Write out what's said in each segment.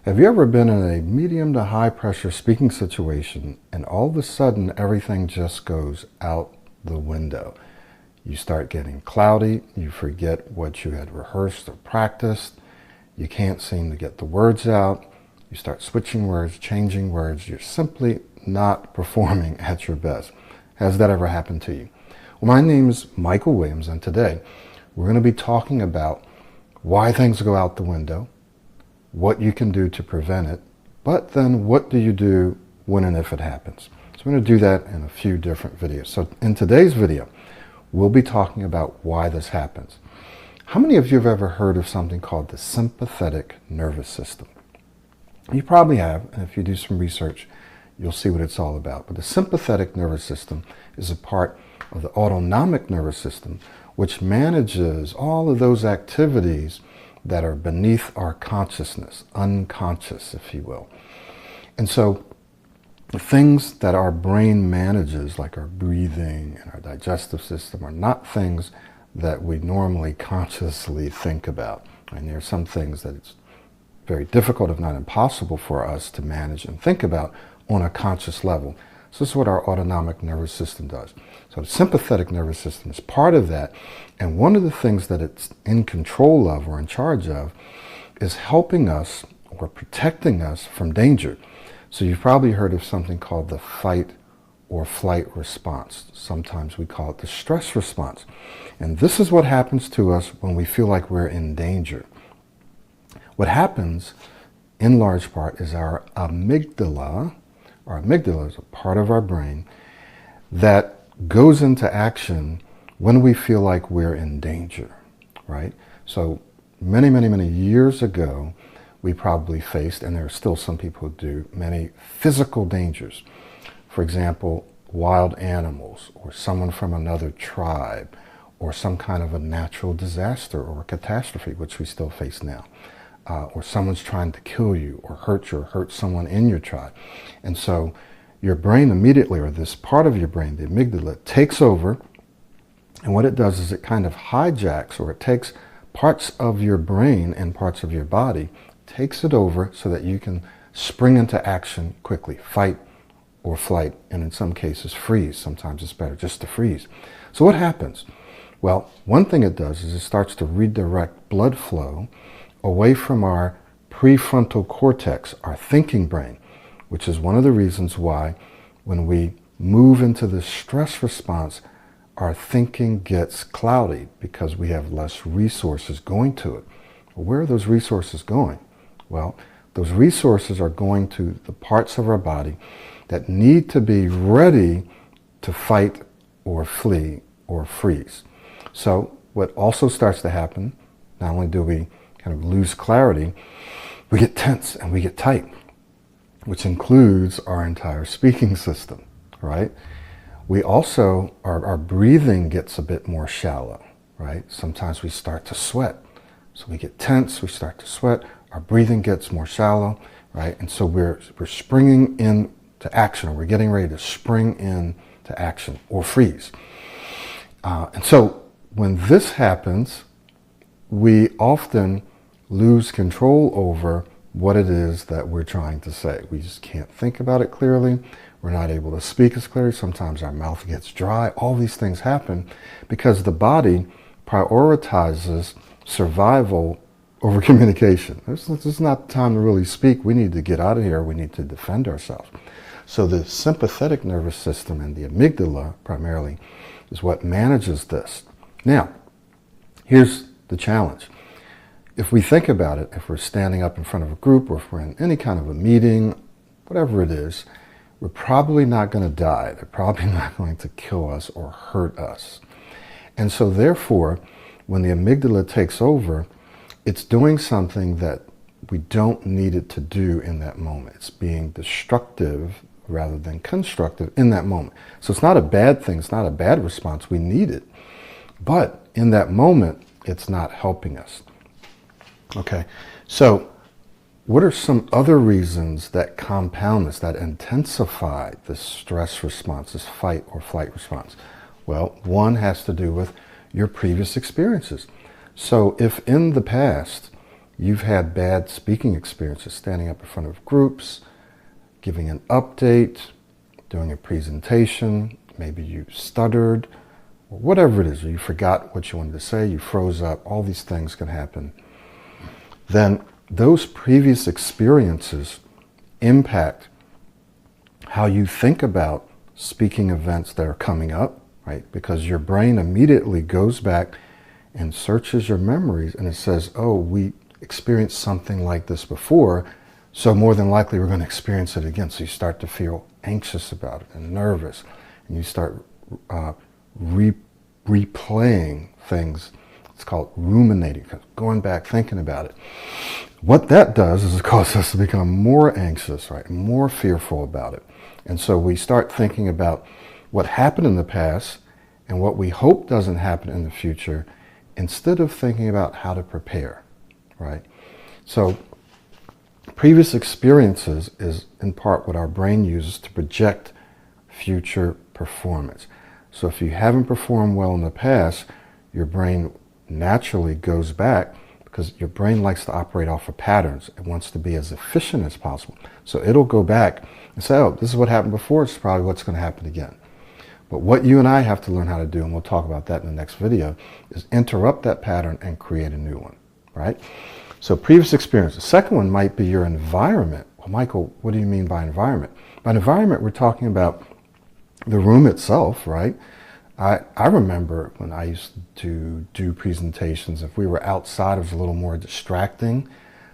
Have you ever been in a medium to high pressure speaking situation and all of a sudden everything just goes out the window? You start getting cloudy, you forget what you had rehearsed or practiced, you can't seem to get the words out, you start switching words, changing words, you're simply not performing at your best. Has that ever happened to you? Well, my name is Michael Williams, and today we're going to be talking about why things go out the window, what you can do to prevent it, but then what do you do when and if it happens. So I'm going to do that in a few different videos. So in today's video, we'll be talking about why this happens. How many of you have ever heard of something called the sympathetic nervous system? You probably have, and if you do some research, you'll see what it's all about. But the sympathetic nervous system is a part of the autonomic nervous system, which manages all of those activities that are beneath our consciousness, unconscious, if you will. And so the things that our brain manages, like our breathing and our digestive system, are not things that we normally consciously think about. And there are some things that it's very difficult, if not impossible, for us to manage and think about on a conscious level. So this is what our autonomic nervous system does. So the sympathetic nervous system is part of that. And one of the things that it's in control of or in charge of is helping us or protecting us from danger. So you've probably heard of something called the fight or flight response. Sometimes we call it the stress response. And this is what happens to us when we feel like we're in danger. What happens in large part is our amygdala is a part of our brain that goes into action when we feel like we're in danger, right? So many years ago, we probably faced, and there are still some people who do, many physical dangers. For example, wild animals, or someone from another tribe, or some kind of a natural disaster or a catastrophe, which we still face now. Or someone's trying to kill you or hurt someone in your tribe. And so your brain immediately, or this part of your brain, the amygdala, takes over. And what it does is it kind of hijacks, or it takes parts of your brain and parts of your body, takes it over so that you can spring into action quickly, fight or flight, and in some cases freeze. Sometimes it's better just to freeze. So what happens? Well, one thing it does is it starts to redirect blood flow away from our prefrontal cortex, our thinking brain, which is one of the reasons why when we move into the stress response, our thinking gets cloudy because we have less resources going to it. Well, where are those resources going? Well, those resources are going to the parts of our body that need to be ready to fight or flee or freeze. So what also starts to happen, not only do we kind of lose clarity, we get tense and we get tight, which includes our entire speaking system, right? We also, our breathing gets a bit more shallow, right? Sometimes we start to sweat. So we get tense, we start to sweat, our breathing gets more shallow, right? And so we're springing into action, or we're getting ready to spring into action or freeze. And so when this happens, we often lose control over what it is that we're trying to say. We just can't think about it clearly. We're not able to speak as clearly. Sometimes our mouth gets dry. All these things happen because the body prioritizes survival over communication. This is not the time to really speak. We need to get out of here. We need to defend ourselves. So the sympathetic nervous system and the amygdala primarily is what manages this. Now, here's the challenge. If we think about it, if we're standing up in front of a group, or if we're in any kind of a meeting, whatever it is, we're probably not going to die. They're probably not going to kill us or hurt us. And so therefore, when the amygdala takes over, it's doing something that we don't need it to do in that moment. It's being destructive rather than constructive in that moment. So it's not a bad thing. It's not a bad response. We need it. But in that moment, it's not helping us. Okay, so what are some other reasons that compound this, that intensify this stress response, this fight or flight response? Well, one has to do with your previous experiences. So if in the past you've had bad speaking experiences, standing up in front of groups, giving an update, doing a presentation, maybe you stuttered, or whatever it is, or you forgot what you wanted to say, you froze up, all these things can happen. Then those previous experiences impact how you think about speaking events that are coming up, right? Because your brain immediately goes back and searches your memories and it says, oh, we experienced something like this before, so more than likely we're going to experience it again. So you start to feel anxious about it and nervous, and you start replaying things. It's called ruminating, going back, thinking about it. What that does is it causes us to become more anxious, right? More fearful about it. And so we start thinking about what happened in the past and what we hope doesn't happen in the future, instead of thinking about how to prepare, right? So previous experiences is in part what our brain uses to project future performance. So if you haven't performed well in the past, your brain naturally goes back, because your brain likes to operate off of patterns. It wants to be as efficient as possible. So it'll go back and say, oh, this is what happened before, it's probably what's going to happen again. But what you and I have to learn how to do, and we'll talk about that in the next video, is interrupt that pattern and create a new one, right? So previous experience. The second one might be your environment. Well, Michael, what do you mean by environment? By environment, we're talking about the room itself, right? I remember when I used to do presentations, if we were outside, it was a little more distracting.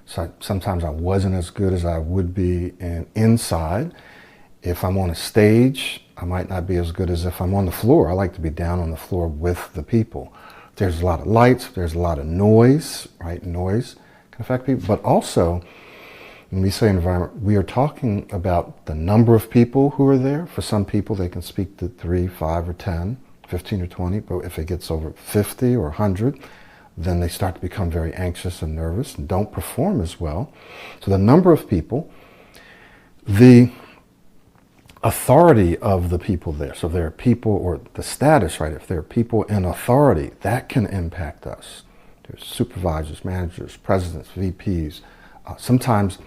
So sometimes I wasn't as good as I would be inside. If I'm on a stage, I might not be as good as if I'm on the floor. I like to be down on the floor with the people. There's a lot of lights, there's a lot of noise, right? Noise can affect people. But also, when we say environment, we are talking about the number of people who are there. For some people, they can speak to 3, 5, or 10, 15 or 20. But if it gets over 50 or 100, then they start to become very anxious and nervous and don't perform as well. So the number of people, the authority of the people there. So if there are people, or the status, right? If there are people in authority, that can impact us. There's supervisors, managers, presidents, VPs. Sometimes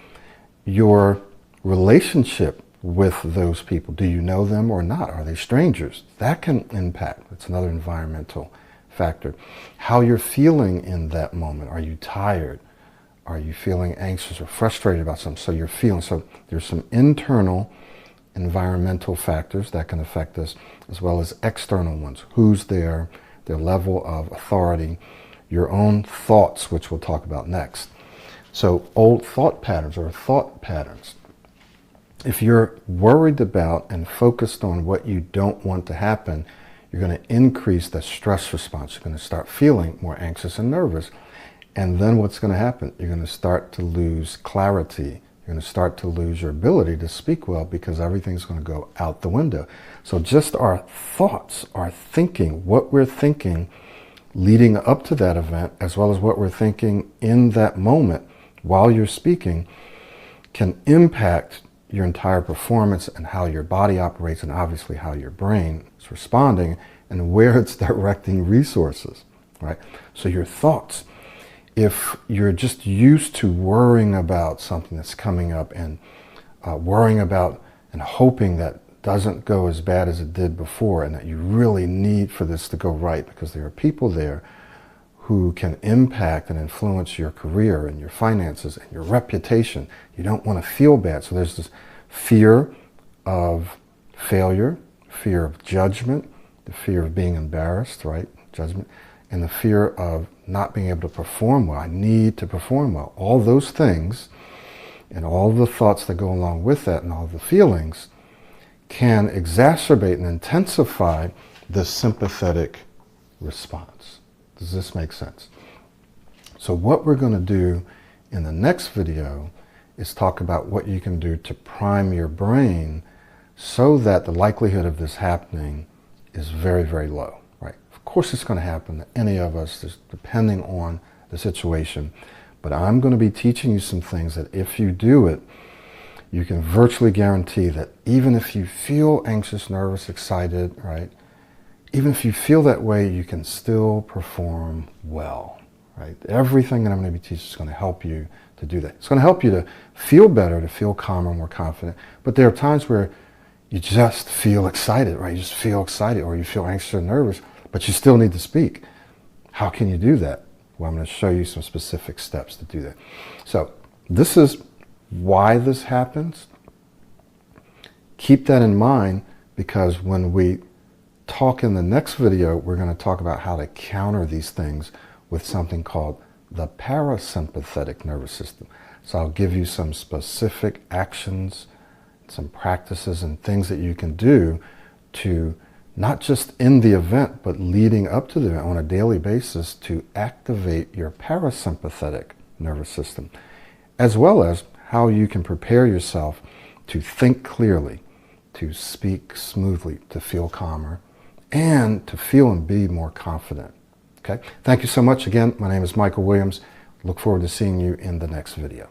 your relationship with those people, do you know them or not? Are they strangers? That can impact. It's another environmental factor. How you're feeling in that moment. Are you tired? Are you feeling anxious or frustrated about something? So you're feeling, so there's some internal environmental factors that can affect us, as well as external ones. Who's there, their level of authority, your own thoughts, which we'll talk about next. So old thought patterns or thought patterns. If you're worried about and focused on what you don't want to happen, you're going to increase the stress response. You're going to start feeling more anxious and nervous. And then what's going to happen? You're going to start to lose clarity. You're going to start to lose your ability to speak well, because everything's going to go out the window. So just our thoughts, our thinking, what we're thinking leading up to that event, as well as what we're thinking in that moment while you're speaking, can impact your entire performance and how your body operates, and obviously how your brain is responding and where it's directing resources, right? So your thoughts, if you're just used to worrying about something that's coming up and worrying about and hoping that doesn't go as bad as it did before, and that you really need for this to go right, because there are people there who can impact and influence your career and your finances and your reputation. You don't want to feel bad. So there's this fear of failure, fear of judgment, the fear of being embarrassed, right? Judgment, and the fear of not being able to perform well. I need to perform well. All those things and all the thoughts that go along with that and all the feelings can exacerbate and intensify the sympathetic response. Does this make sense? So what we're going to do in the next video is talk about what you can do to prime your brain so that the likelihood of this happening is very, very low, right? Of course it's going to happen to any of us, depending on the situation. But I'm going to be teaching you some things that if you do it, you can virtually guarantee that even if you feel anxious, nervous, excited, right? Even if you feel that way, you can still perform well, right? Everything that I'm going to be teaching is going to help you to do that. It's going to help you to feel better, to feel calmer, more confident. But there are times where you just feel excited, right? You just feel excited, or you feel anxious or nervous, but you still need to speak. How can you do that? Well, I'm going to show you some specific steps to do that. So this is why this happens. Keep that in mind, because when we talk in the next video, we're going to talk about how to counter these things with something called the parasympathetic nervous system. So I'll give you some specific actions, some practices and things that you can do to not just in the event, but leading up to the event on a daily basis to activate your parasympathetic nervous system, as well as how you can prepare yourself to think clearly, to speak smoothly, to feel calmer, and to feel and be more confident. Okay? Thank you so much again. My name is Michael Williams. Look forward to seeing you in the next video.